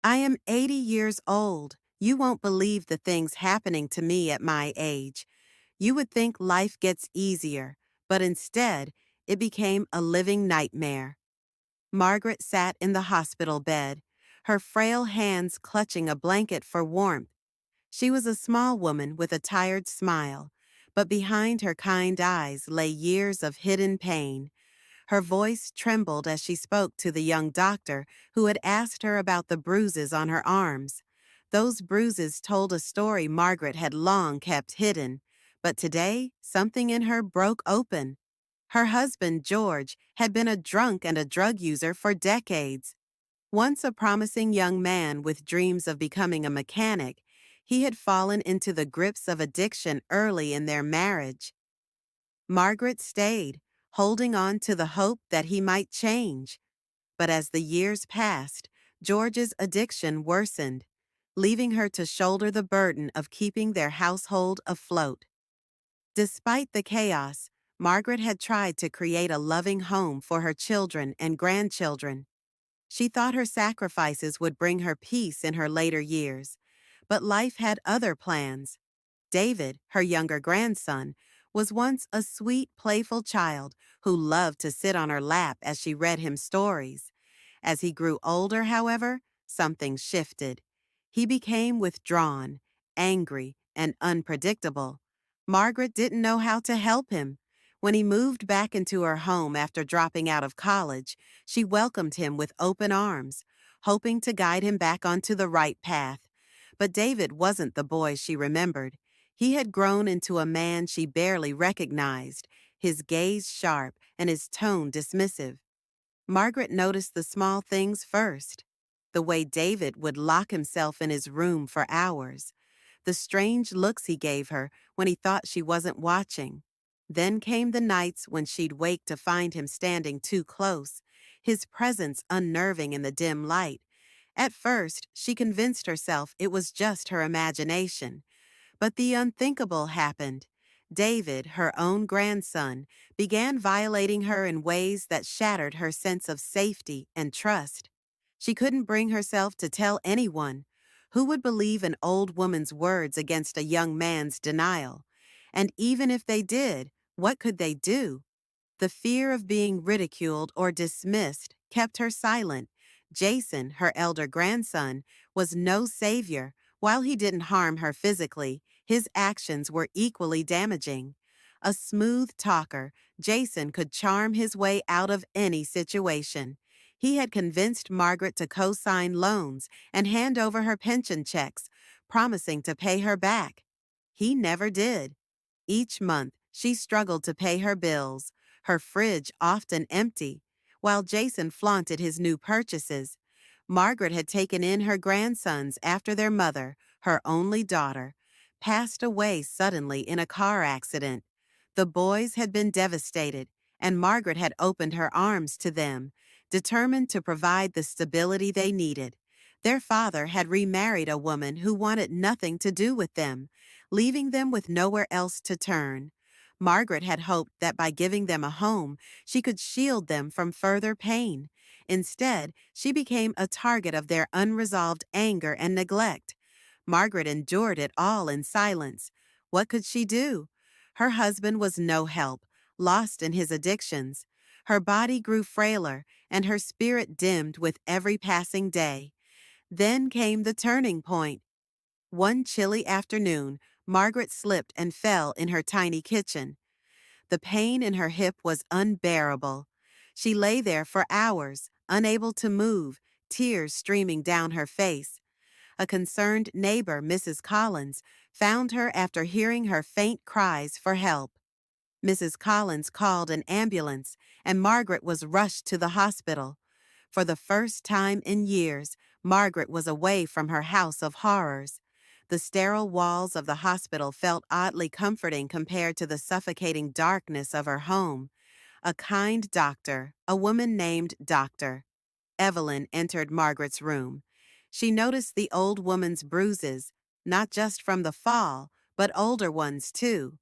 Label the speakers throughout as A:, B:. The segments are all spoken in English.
A: I am 80 years old. You won't believe the things happening to me at my age. You would think life gets easier, but instead, it became a living nightmare. Margaret sat in the hospital bed, her frail hands clutching a blanket for warmth. She was a small woman with a tired smile, but behind her kind eyes lay years of hidden pain. Her voice trembled as she spoke to the young doctor who had asked her about the bruises on her arms. Those bruises told a story Margaret had long kept hidden, but today something in her broke open. Her husband, George, had been a drunk and a drug user for decades. Once a promising young man with dreams of becoming a mechanic, he had fallen into the grips of addiction early in their marriage. Margaret stayed, holding on to the hope that he might change. But as the years passed, George's addiction worsened, leaving her to shoulder the burden of keeping their household afloat. Despite the chaos, Margaret had tried to create a loving home for her children and grandchildren. She thought her sacrifices would bring her peace in her later years, but life had other plans. David, her younger grandson, was once a sweet, playful child who loved to sit on her lap as she read him stories. As he grew older, however, something shifted. He became withdrawn, angry, and unpredictable. Margaret didn't know how to help him. When he moved back into her home after dropping out of college, she welcomed him with open arms, hoping to guide him back onto the right path. But David wasn't the boy she remembered. He had grown into a man she barely recognized, his gaze sharp and his tone dismissive. Margaret noticed the small things first. The way David would lock himself in his room for hours. The strange looks he gave her when he thought she wasn't watching. Then came the nights when she'd wake to find him standing too close, his presence unnerving in the dim light. At first, she convinced herself it was just her imagination. But the unthinkable happened. David, her own grandson, began violating her in ways that shattered her sense of safety and trust. She couldn't bring herself to tell anyone. Who would believe an old woman's words against a young man's denial? And even if they did, what could they do? The fear of being ridiculed or dismissed kept her silent. Jason, her elder grandson, was no savior. While he didn't harm her physically, his actions were equally damaging. A smooth talker, Jason could charm his way out of any situation. He had convinced Margaret to co-sign loans and hand over her pension checks, promising to pay her back. He never did. Each month, she struggled to pay her bills, her fridge often empty, while Jason flaunted his new purchases. Margaret had taken in her grandsons after their mother, her only daughter, passed away suddenly in a car accident. The boys had been devastated, and Margaret had opened her arms to them, determined to provide the stability they needed. Their father had remarried a woman who wanted nothing to do with them, leaving them with nowhere else to turn. Margaret had hoped that by giving them a home, she could shield them from further pain. Instead, she became a target of their unresolved anger and neglect. Margaret endured it all in silence. What could she do? Her husband was no help, lost in his addictions. Her body grew frailer, and her spirit dimmed with every passing day. Then came the turning point. One chilly afternoon, Margaret slipped and fell in her tiny kitchen. The pain in her hip was unbearable. She lay there for hours, unable to move, tears streaming down her face. A concerned neighbor, Mrs. Collins, found her after hearing her faint cries for help. Mrs. Collins called an ambulance, and Margaret was rushed to the hospital. For the first time in years, Margaret was away from her house of horrors. The sterile walls of the hospital felt oddly comforting compared to the suffocating darkness of her home. A kind doctor, a woman named Dr. Evelyn, entered Margaret's room. She noticed the old woman's bruises, not just from the fall, but older ones too.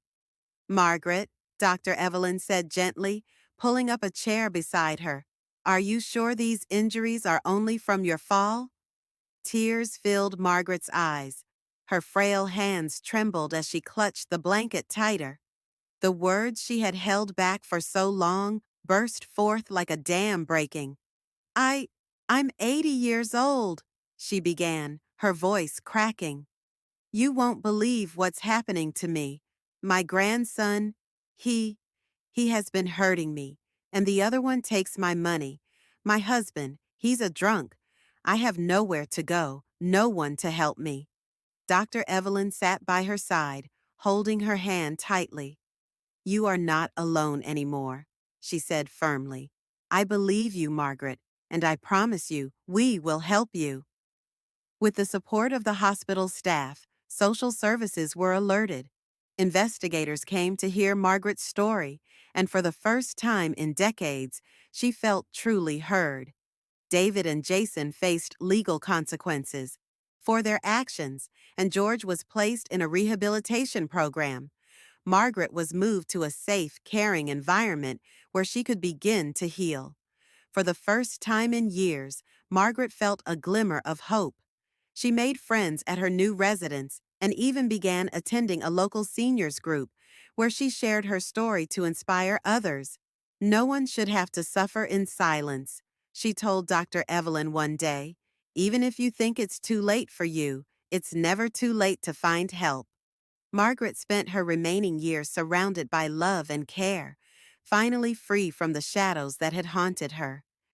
A: "Margaret," Dr. Evelyn said gently, pulling up a chair beside her, "are you sure these injuries are only from your fall?" Tears filled Margaret's eyes. Her frail hands trembled as she clutched the blanket tighter. The words she had held back for so long burst forth like a dam breaking. I, I'm 80 years old, she began, her voice cracking. You won't believe what's happening to me. My grandson, he, he has been hurting me, and the other one takes my money. My husband, he's a drunk. I have nowhere to go, no one to help me. Dr. Evelyn sat by her side, holding her hand tightly. You are not alone anymore, she said firmly. I believe you, Margaret, and I promise you, we will help you. With the support of the hospital staff, social services were alerted. Investigators came to hear Margaret's story, and for the first time in decades, she felt truly heard. David and Jason faced legal consequences for their actions, and George was placed in a rehabilitation program. Margaret was moved to a safe, caring environment where she could begin to heal. For the first time in years, Margaret felt a glimmer of hope. She made friends at her new residence and even began attending a local seniors group where she shared her story to inspire others. No one should have to suffer in silence, she told Dr. Evelyn one day. Even if you think it's too late for you, it's never too late to find help. Margaret spent her remaining years surrounded by love and care, finally free from the shadows that had haunted her.